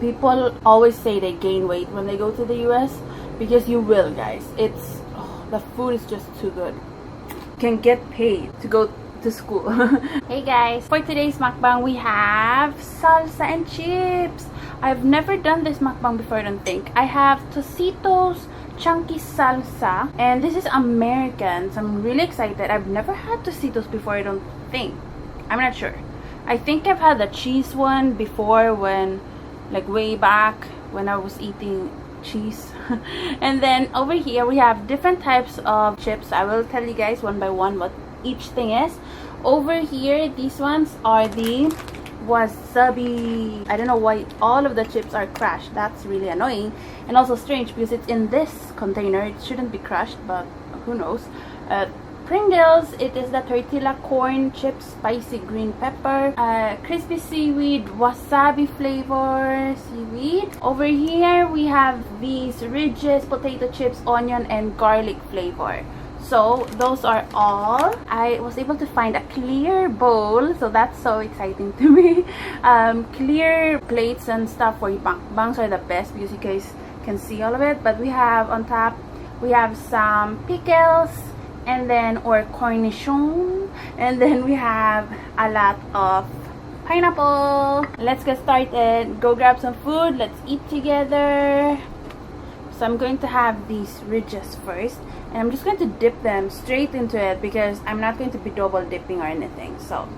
People always say they gain weight when they go to the US, because you will, guys. It's the food is just too good. You can get paid to go to school. Hey guys, for today's mukbang we have salsa and chips. I've never done this mukbang before, I don't think. I have Tostitos chunky salsa, and this is American, so I'm really excited. I've never had Tostitos before, I don't think. I'm not sure. I think I've had the cheese one before, when like way back when I was eating cheese. And then over here we have different types of chips. I will tell you guys one by one what each thing is. Over here, these ones are the Wasabi. I don't know why all of the chips are crushed. That's really annoying and also strange, because it's in this container. It shouldn't be crushed, but who knows. Pringles, it is the tortilla corn chips, spicy green pepper, crispy seaweed, wasabi flavor seaweed. Over here we have these Ridges potato chips, onion and garlic flavor. So those are all. I was able to find a clear bowl, so that's so exciting to me. Clear plates and stuff for mukbangs are the best, because you guys can see all of it. But we have on top, we have some pickles, and then or cornichon, and then we have a lot of pineapple. Let's get started. Go grab some food, let's eat together. So I'm going to have these Ridges first, and I'm just going to dip them straight into it, because I'm not going to be double dipping or anything. So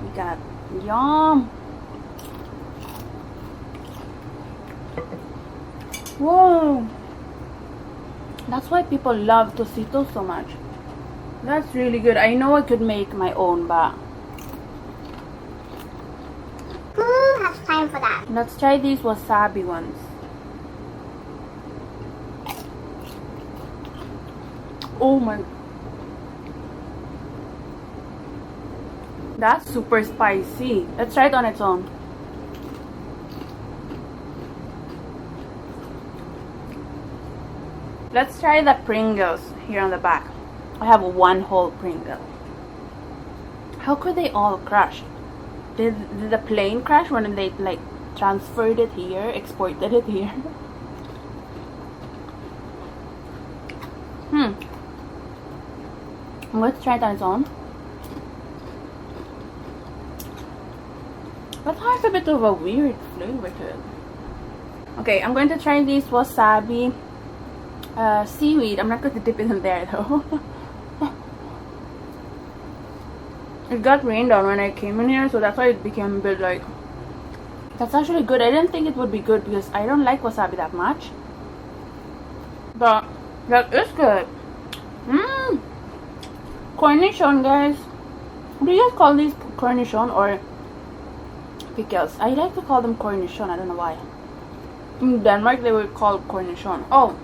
we got yum. Whoa, that's why people love Tostitos so much. That's really good. I know I could make my own, but who has time for that? Let's try these wasabi ones. Oh my, that's super spicy. Let's try it on its own. Let's try the Pringles here on the back. I have one whole Pringle. How could they all crash? Did the plane crash when they like transferred it here, exported it here? Let's try it on its own. That has a bit of a weird flavor to it. Okay, I'm going to try these wasabi seaweed. I'm not going to dip it in there though. It got rained on when I came in here, so that's why it became a bit like... That's actually good. I didn't think it would be good, because I don't like wasabi that much. But that is good. Cornichon, guys. Do you guys call these cornichon or pickles? I like to call them cornichon. I don't know why. In Denmark, they would call cornichon. Oh,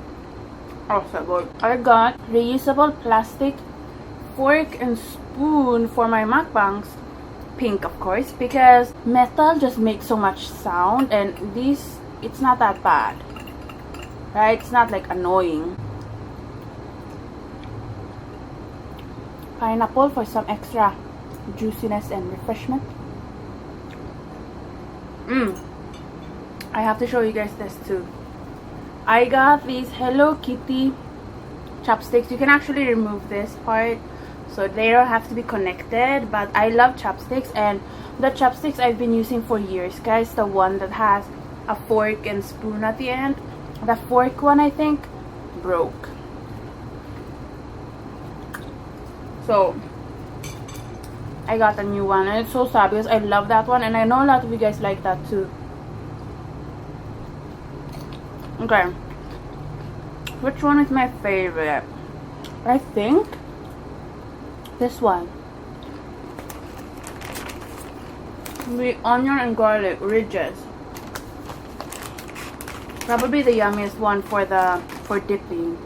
so good. I got reusable plastic fork and spoon for my mukbangs. Pink, of course, because metal just makes so much sound, and this, it's not that bad, right? It's not like annoying. Pineapple for some extra juiciness and refreshment. I have to show you guys this too. I got these Hello Kitty chopsticks. You can actually remove this part, so they don't have to be connected, but I love chopsticks, and the chopsticks I've been using for years, guys. The one that has a fork and spoon at the end. The fork one, I think, broke. So I got a new one, and it's so sad because I love that one, and I know a lot of you guys like that too. Okay, which one is my favorite? I think this one, the onion and garlic Ridges. Probably the yummiest one for dipping.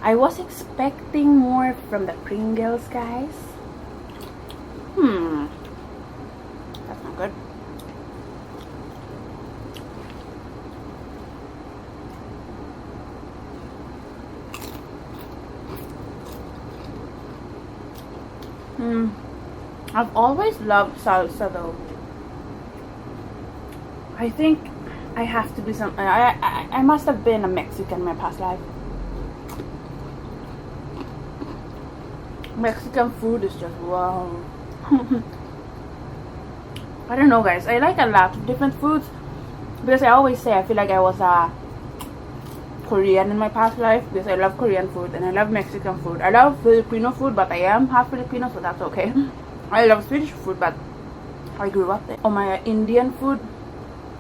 I was expecting more from the Pringles, guys. That's not good. I've always loved salsa though. I think I have to be some. I must have been a Mexican in my past life. Mexican food is just wow. I don't know, guys. I like a lot of different foods because I always say I feel like I was a Korean in my past life because I love Korean food and I love Mexican food. I love Filipino food, but I am half Filipino, so that's okay. I love Swedish food, but I grew up there. Oh my, Indian food.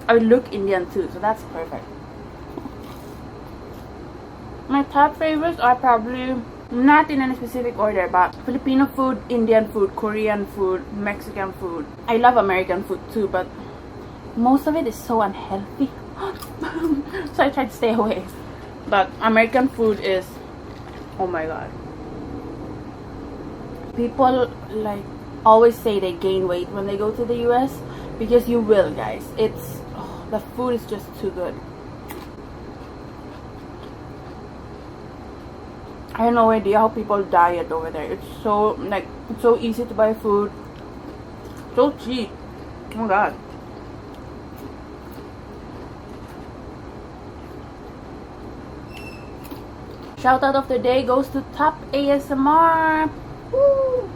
I look Indian too, so that's perfect. My top favorites are probably not in any specific order, but Filipino food, Indian food, Korean food, Mexican food. I love American food too, but most of it is so unhealthy. So I try to stay away. But American food is, oh my god. People like always say they gain weight when they go to the US because you will, guys. It's the food is just too good. I have no idea how people diet over there. It's so it's so easy to buy food, so cheap. Oh my god. Shout out of the day goes to Top ASMR. Woo!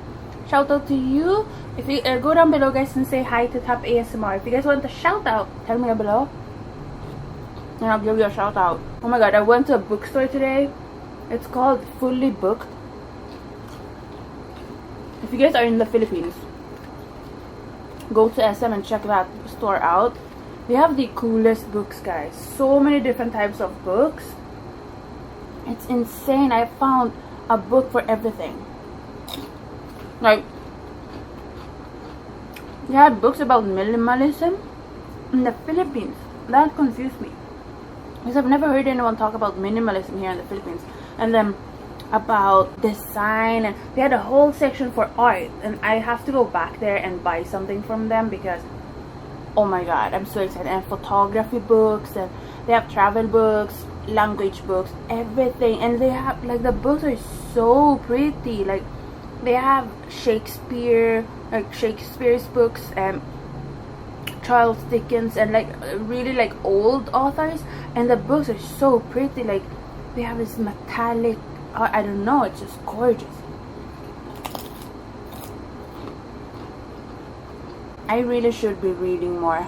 Shout out to you. If you go down below, guys, and say hi to Top ASMR. If you guys want a shout out, tell me down below and I'll give you a shout out. Oh my god, I went to a bookstore today. It's called Fully Booked. If you guys are in the Philippines, go to SM and check that store out. They have the coolest books, guys. So many different types of books. It's insane. I found a book for everything. Like, they had books about minimalism in the Philippines. That confused me, because I've never heard anyone talk about minimalism here in the Philippines. And then about design, and they had a whole section for art, and I have to go back there and buy something from them because oh my god, I'm so excited. And photography books, and they have travel books, language books, everything. And they have like, the books are so pretty. Like, they have Shakespeare, like Shakespeare's books, and Charles Dickens, and like really like old authors, and the books are so pretty. Like, they have this metallic, I don't know, it's just gorgeous. I really should be reading more.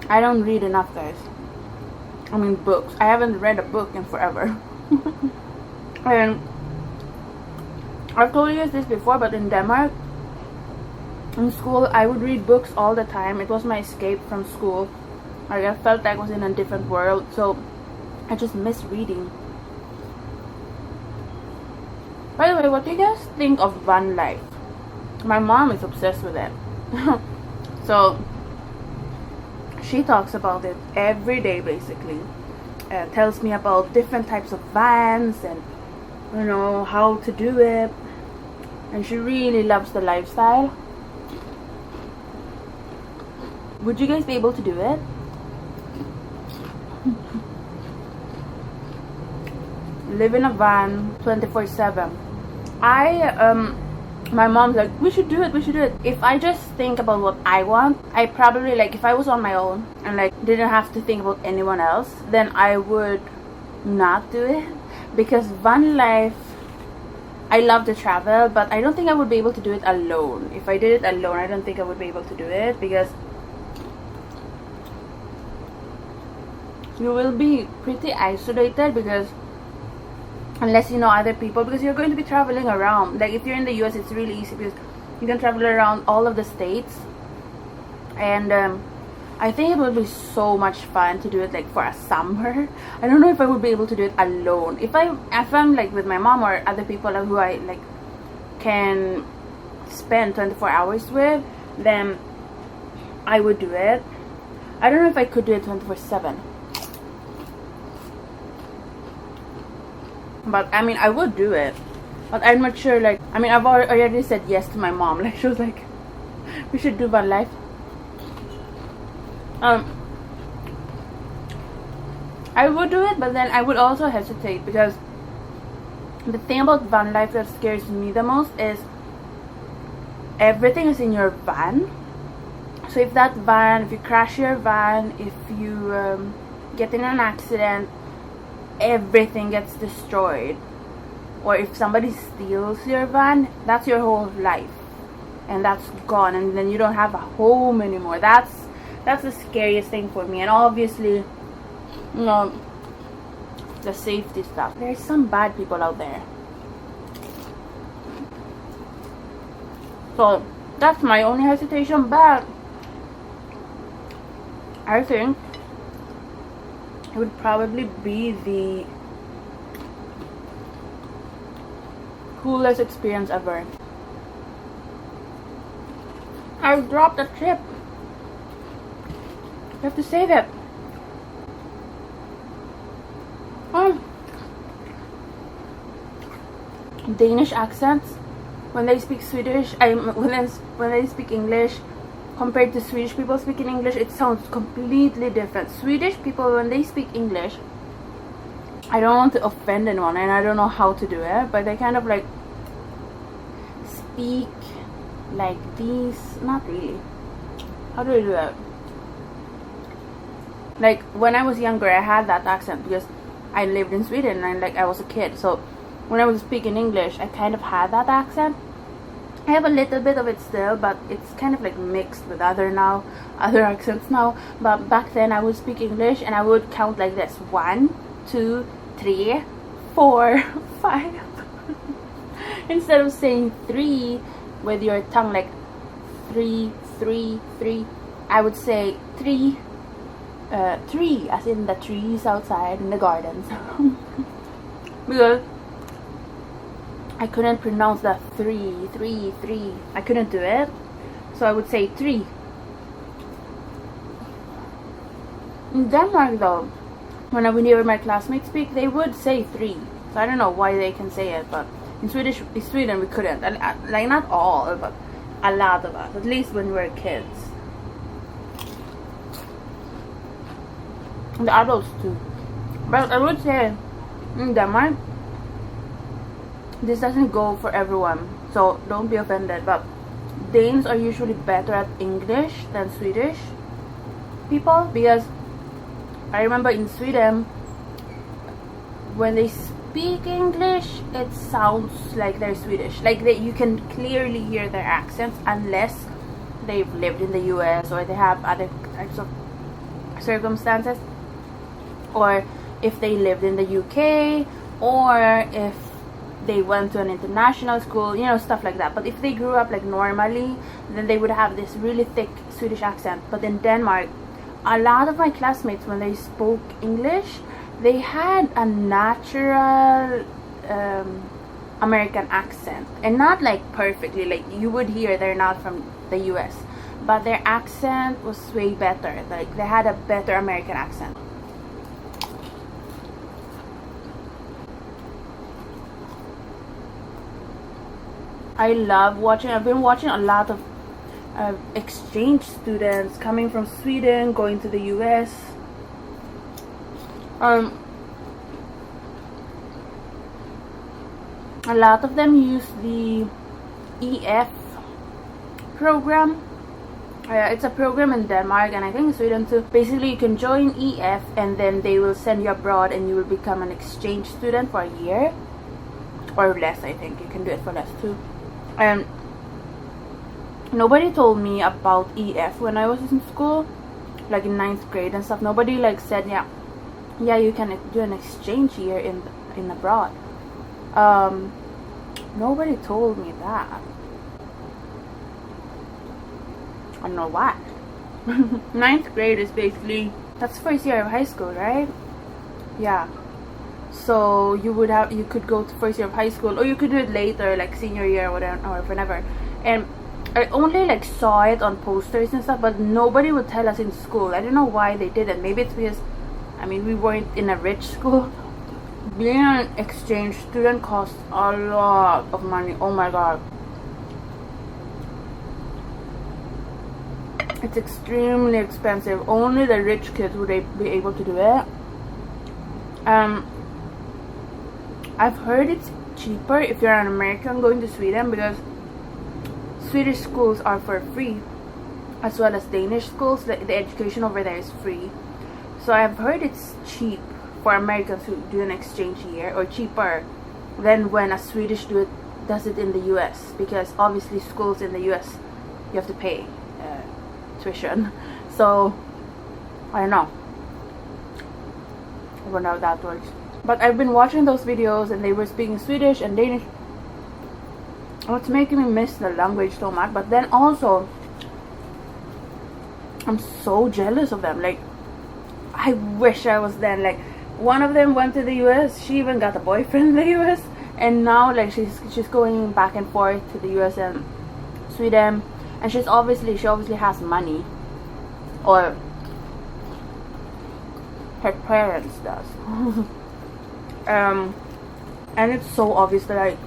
I don't read enough, guys. I mean, books. I haven't read a book in forever. And I've told you guys this before, but in Denmark, in school, I would read books all the time. It was my escape from school. Like, I felt like I was in a different world, so I just miss reading. By the way, what do you guys think of van life? My mom is obsessed with it. So she talks about it every day, basically. Tells me about different types of vans and, you know, how to do it. And she really loves the lifestyle. Would you guys be able to do it? Live in a van 24/7. My mom's like, we should do it. If I just think about what I want, I probably, like, if I was on my own and like didn't have to think about anyone else, then I would not do it. Because van life, I love to travel, but I don't think I would be able to do it alone. If I did it alone, I don't think I would be able to do it, because you will be pretty isolated, because unless you know other people, because you're going to be traveling around. Like, if you're in the US, it's really easy because you can travel around all of the states. And I think it would be so much fun to do it like for a summer. I don't know if I would be able to do it alone. If I'm like with my mom or other people who I like can spend 24 hours with, then I would do it. I don't know if I could do it 24/7. But I mean, I would do it, but I'm not sure. Like, I mean, I've already said yes to my mom. Like, she was like, we should do van life. I would do it, but then I would also hesitate, because the thing about van life that scares me the most is everything is in your van, So if that van, if you crash your van, if you get in an accident, everything gets destroyed. Or if somebody steals your van, that's your whole life, and that's gone, and then you don't have a home anymore. That's the scariest thing for me. And obviously, you know, the safety stuff. There's some bad people out there. So that's my only hesitation, but I think it would probably be the coolest experience ever. I dropped a chip. You have to save it. Danish accents, when they speak Swedish, when they speak English, compared to Swedish people speaking English, it sounds completely different. Swedish people, when they speak English, I don't want to offend anyone, and I don't know how to do it, but they kind of like speak like these. Not really. How do I do it? Like when I was younger, I had that accent because I lived in Sweden and like I was a kid. So when I was speaking English, I kind of had that accent. I have a little bit of it still, but it's kind of like mixed with other accents now. But back then I would speak English and I would count like this: 1, 2, 3, 4, 5. Instead of saying 3 with your tongue like 3, 3, 3, I would say 3, 3, as in the trees outside in the gardens. Because I couldn't pronounce the 3, 3, 3. I couldn't do it. So I would say 3. In Denmark though, when I would hear my classmates speak, they would say 3. So I don't know why they can say it, but in Sweden we couldn't. Like not all, but a lot of us. At least when we were kids. And the adults too. But I would say in Denmark, this doesn't go for everyone, so don't be offended, but Danes are usually better at English than Swedish people, because I remember in Sweden, when they speak English, it sounds like they're Swedish. Like you can clearly hear their accents, unless they've lived in the US or they have other types of circumstances, or if they lived in the UK, or if they went to an international school, you know, stuff like that. But if they grew up like normally, then they would have this really thick Swedish accent. But in Denmark, a lot of my classmates, when they spoke English, they had a natural American accent, and not like perfectly, like you would hear they're not from the US, but their accent was way better. Like they had a better American accent. I love watching. I've been watching a lot of exchange students coming from Sweden going to the US. A lot of them use the EF program. It's a program in Denmark and I think in Sweden too. Basically, you can join EF and then they will send you abroad and you will become an exchange student for a year or less. I think you can do it for less too. And nobody told me about EF when I was in school, like in 9th grade and stuff. Nobody like said, yeah, you can do an exchange year in abroad. Nobody told me that. I don't know why. 9th grade is basically, that's first year of high school, right? Yeah. So you could go to first year of high school, or you could do it later, like senior year or whatever, or whenever. And I only like saw it on posters and stuff, but nobody would tell us in school. I don't know why they didn't. Maybe it's because, I mean, we weren't in a rich school. Being an exchange student costs a lot of money. Oh my god. It's extremely expensive. Only the rich kids would be able to do it. I've heard it's cheaper if you're an American going to Sweden, because Swedish schools are for free as well as Danish schools. The education over there is free. So I've heard it's cheap for Americans who do an exchange here, or cheaper than when a Swedish does it in the US, because obviously schools in the US you have to pay tuition. So I don't know. I wonder how that works. But I've been watching those videos and they were speaking Swedish and Danish. Oh, it's making me miss the language so much. But then also, I'm so jealous of them. Like, I wish I was there. Like, one of them went to the US. She even got a boyfriend in the US. And now, like, she's going back and forth to the US and Sweden. And she obviously has money. Or her parents does. And it's so obvious that, like,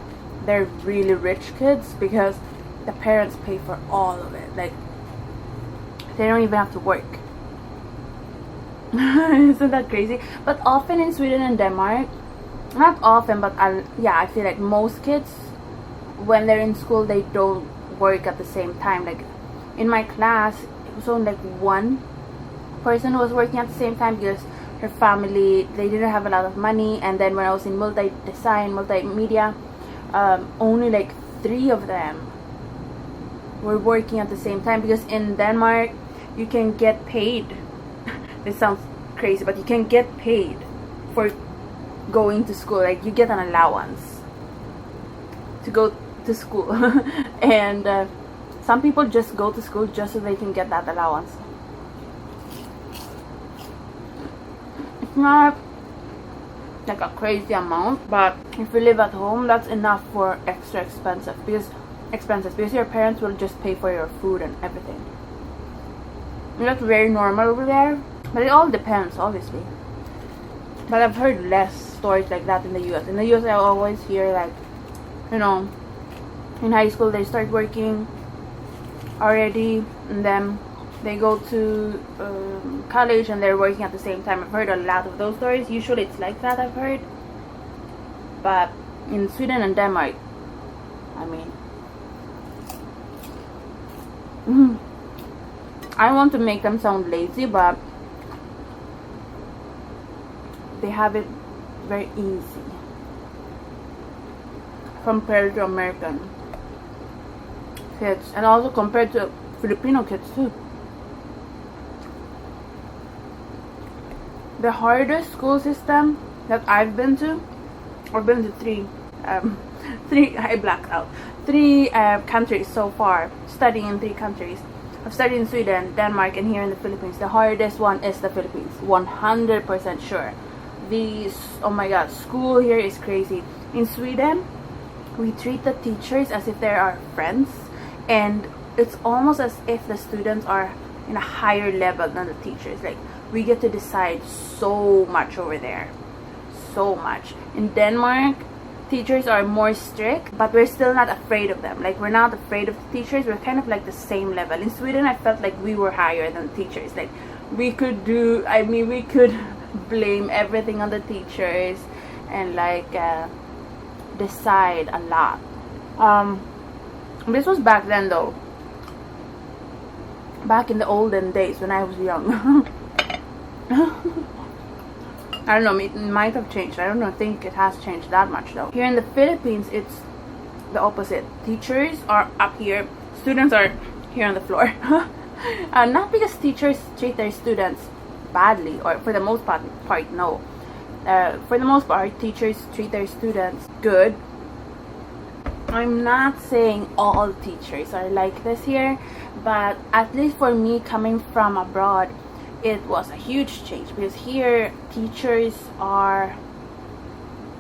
they're really rich kids because the parents pay for all of it. Like, they don't even have to work. Isn't that crazy? But often in Sweden and Denmark, not often, but I feel like most kids, when they're in school, they don't work at the same time. Like, in my class, it was only like one person who was working at the same time because her family, they didn't have a lot of money. And then when I was in multi-design, multimedia, only like 3 of them were working at the same time, because in Denmark you can get paid. This sounds crazy, but you can get paid for going to school. Like, you get an allowance to go to school. And some people just go to school just so they can get that allowance. It's not like a crazy amount, but if you live at home, that's enough for extra expenses because your parents will just pay for your food and everything. And that's very normal over there, but it all depends, obviously. But I've heard less stories like that in the US. In the US, I always hear, like, you know, in high school they start working already, and then they go to college and they're working at the same time. I've heard a lot of those stories. Usually it's like that, I've heard. But in Sweden and Denmark, I mean, I don't want to make them sound lazy, but they have it very easy compared to American kids, and also compared to Filipino kids too. The hardest school system that I've been to, I've been to I blacked out, 3 countries so far, studying in 3 countries. I've studied in Sweden, Denmark, and here in the Philippines. The hardest one is the Philippines, 100% sure. Oh my god, school here is crazy. In Sweden, we treat the teachers as if they're our friends, and it's almost as if the students are in a higher level than the teachers. Like, we get to decide so much over there, so much. In Denmark, teachers are more strict, but we're still not afraid of them. Like, we're not afraid of the teachers. We're kind of like the same level. In Sweden, I felt like we were higher than teachers. Like, we could blame everything on the teachers and like decide a lot. This was back then though, back in the olden days when I was young. I don't know, it might have changed. I don't think it has changed that much though. Here in the Philippines, it's the opposite. Teachers are up here, students are here on the floor. Not because teachers treat their students badly, or for the most part no. For the most part, teachers treat their students good. I'm not saying all teachers are like this here, but at least for me, coming from abroad, it was a huge change, because here teachers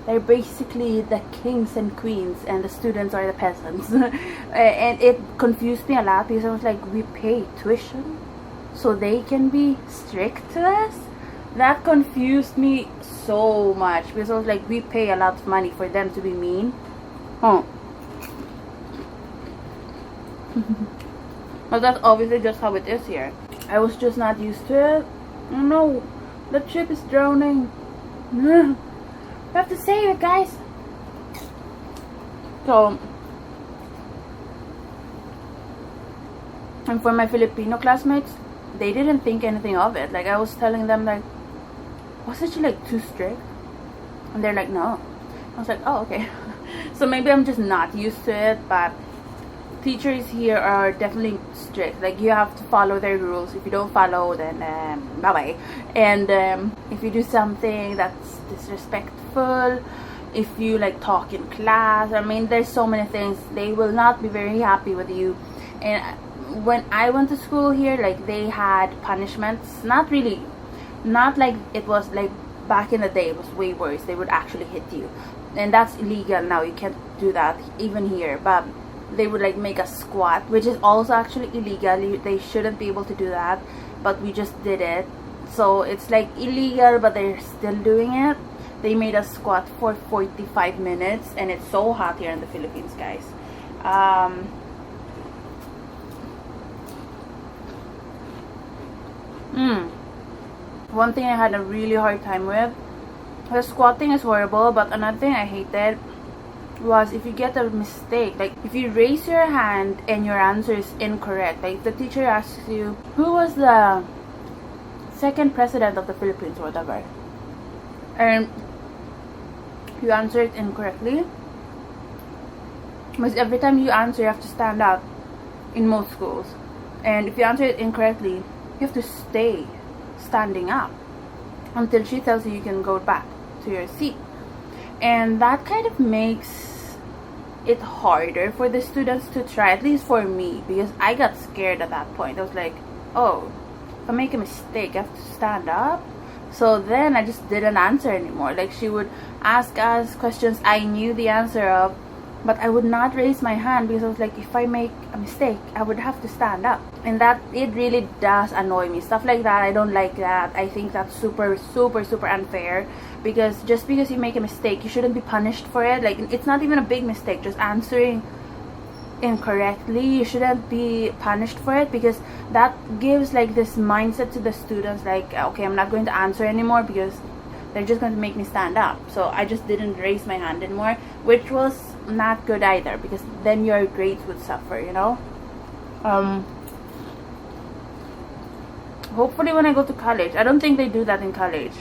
they're basically the kings and queens and the students are the peasants. And it confused me a lot, because I was like, we pay tuition so they can be strict to us? That confused me so much, because I was like, we pay a lot of money for them to be mean? But that's obviously just how it is here. I was just not used to it. Oh no, the ship is drowning. We have to save it, guys. So And for my Filipino classmates, they didn't think anything of it. Like, I was telling them, like, wasn't she like too strict? And they're like, no. I was like, oh, okay. So maybe I'm just not used to it, but teachers here are definitely strict. Like, you have to follow their rules. If you don't follow, then bye-bye. And if you do something that's disrespectful, if you like talk in class, I mean, there's so many things, they will not be very happy with you. And when I went to school here, like, they had punishments. Not like it was like back in the day. It was way worse. They would actually hit you, and that's illegal now. You can't do that even here. But they would like make us squat, which is also actually illegal. They shouldn't be able to do that, but we just did it. So it's like illegal, but they're still doing it. They made us squat for 45 minutes, and it's so hot here in the Philippines, guys. One thing I had a really hard time with, the squatting is horrible, but another thing I hated was if you get a mistake. Like, if you raise your hand and your answer is incorrect, like the teacher asks you, who was the second president of the Philippines or whatever, and you answer it incorrectly, because every time you answer you have to stand up in most schools, and if you answer it incorrectly you have to stay standing up until she tells you can go back to your seat. And that kind of makes it harder for the students to try, at least for me, because I got scared at that point. I was like, oh, if I make a mistake I have to stand up. So then I just didn't answer anymore. Like, she would ask us questions I knew the answer of, but I would not raise my hand, because I was like, if I make a mistake I would have to stand up. And that, it really does annoy me. Stuff like that, I don't like that. I think that's super unfair, because just because you make a mistake you shouldn't be punished for it. Like, it's not even a big mistake, just answering incorrectly, you shouldn't be punished for it, because that gives like this mindset to the students, like, okay, I'm not going to answer anymore because they're just going to make me stand up. So I just didn't raise my hand anymore, which was not good either, because then your grades would suffer, you know. Hopefully when I go to college, I don't think they do that in college,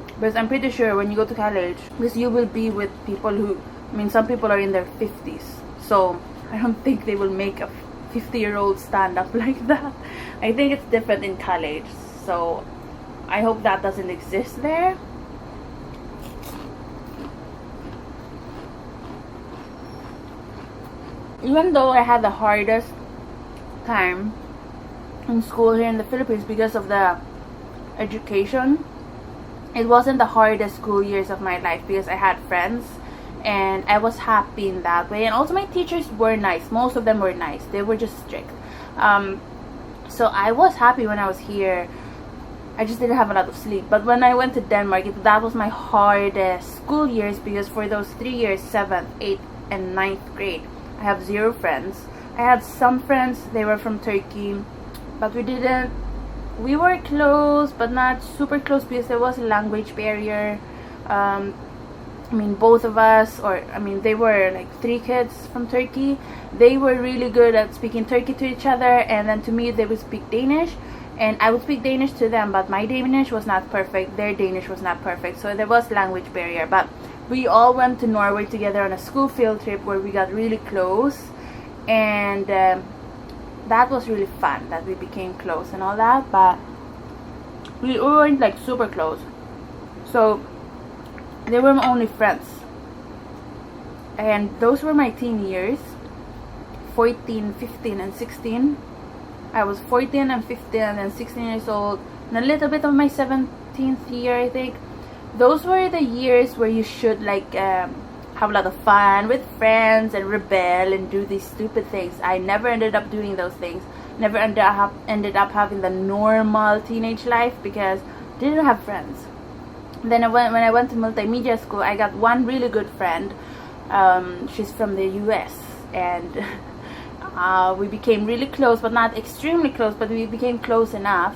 because I'm pretty sure when you go to college, because you will be with people who, I mean, some people are in their 50s, so I don't think they will make a 50-year-old stand up like that. I think it's different in college, so I hope that doesn't exist there. Even though I had the hardest time in school here in the Philippines because of the education, it wasn't the hardest school years of my life, because I had friends and I was happy in that way. And also my teachers were nice. Most of them were nice. They were just strict. So I was happy when I was here. I just didn't have a lot of sleep. But when I went to Denmark, that was my hardest school years, because for those 3 years, 7th, 8th, and 9th grade, I have 0 friends. I had some friends, they were from Turkey, but we were close, but not super close, because there was a language barrier. I mean, both of us, or I mean, they were like 3 kids from Turkey. They were really good at speaking Turkey to each other, and then to me they would speak Danish, and I would speak Danish to them, but my Danish was not perfect, their Danish was not perfect, so there was language barrier. But we all went to Norway together on a school field trip where we got really close, and that was really fun that we became close and all that, but we weren't like super close. So they were my only friends, and those were my teen years, 14, 15, and 16. I was 14 and 15 and then 16 years old, and a little bit of my 17th year, I think. Those were the years where you should like have a lot of fun with friends and rebel and do these stupid things. I never ended up doing those things. Never ended up having the normal teenage life, because I didn't have friends. Then when I went to multimedia school, I got one really good friend. She's from the US, and we became really close, but not extremely close, but we became close enough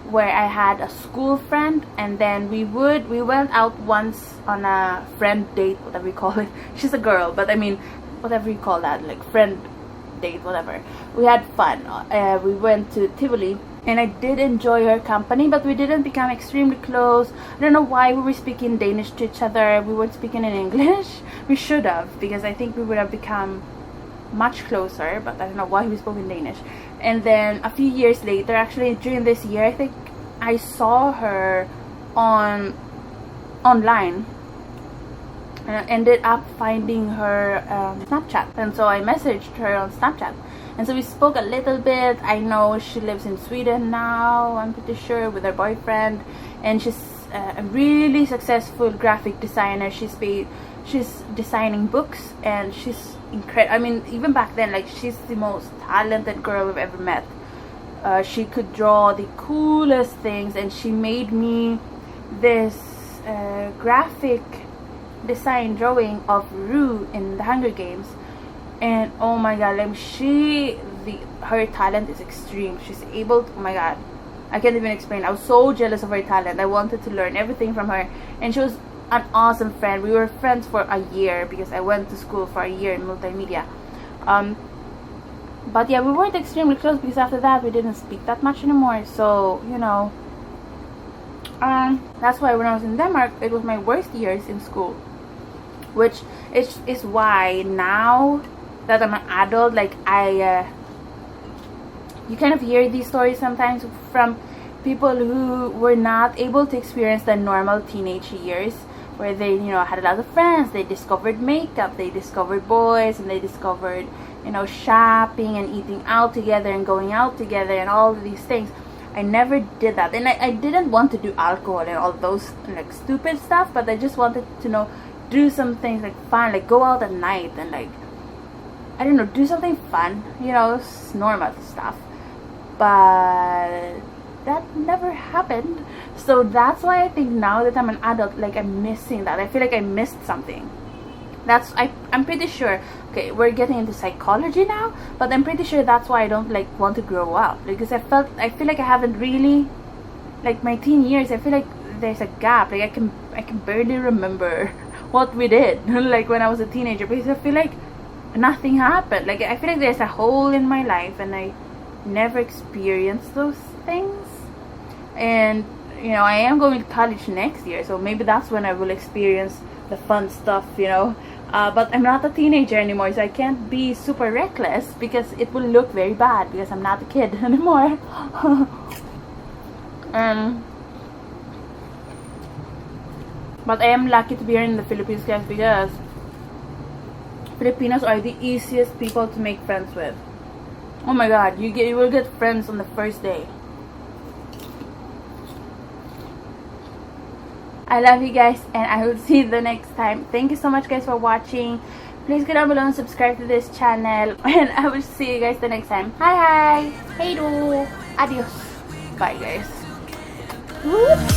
where I had a school friend, and then we went out once on a friend date, whatever you call it. She's a girl, but I mean, whatever you call that, like friend date, whatever. We had fun. We went to Tivoli, and I did enjoy her company, but we didn't become extremely close. I don't know why we were speaking Danish to each other. We weren't speaking in English. We should have, because I think we would have become much closer, but I don't know why we spoke in Danish. And then a few years later, actually during this year, I think I saw her online. And I ended up finding her Snapchat, and so I messaged her on Snapchat, and so we spoke a little bit. I know she lives in Sweden now, I'm pretty sure, with her boyfriend, and she's a really successful graphic designer. She's designing books, and she's incredible. I mean, even back then, like, she's the most talented girl I've ever met. She could draw the coolest things, and she made me this graphic design drawing of Rue in the Hunger Games, and oh my god, like, her talent is extreme. She's able to, oh my god, I can't even explain. I was so jealous of her talent. I wanted to learn everything from her, and she was an awesome friend. We were friends for a year because I went to school for a year in multimedia. But yeah, we weren't extremely close because after that we didn't speak that much anymore. So, you know, that's why when I was in Denmark, it was my worst years in school, which is why now that I'm an adult, like, you kind of hear these stories sometimes from people who were not able to experience the normal teenage years, where they, you know, had a lot of friends, they discovered makeup, they discovered boys, and they discovered, you know, shopping and eating out together and going out together and all of these things. I never did that, and I didn't want to do alcohol and all those, like, stupid stuff, but I just wanted to, you know, do some things like fun, like go out at night and, like, I don't know, do something fun, you know, normal stuff. But that never happened. So that's why I think now that I'm an adult, like, I'm missing that. I feel like I missed something. I'm pretty sure, okay, we're getting into psychology now, but I'm pretty sure that's why I don't, like, want to grow up, because I feel like I haven't really, like, my teen years, I feel like there's a gap. Like, I can barely remember what we did like when I was a teenager, because I feel like nothing happened. Like, I feel like there's a hole in my life and I never experienced those things. And, you know, I am going to college next year, so maybe that's when I will experience the fun stuff, you know. But I'm not a teenager anymore, so I can't be super reckless, because it will look very bad, because I'm not a kid anymore. But I am lucky to be here in the Philippines, guys, because Filipinos are the easiest people to make friends with. Oh my god, you will get friends on the first day. I love you guys, and I will see you the next time. Thank you so much, guys, for watching. Please go down below and subscribe to this channel, and I will see you guys the next time. Hi, hi. Hey do. Adios. Bye, guys. Woo.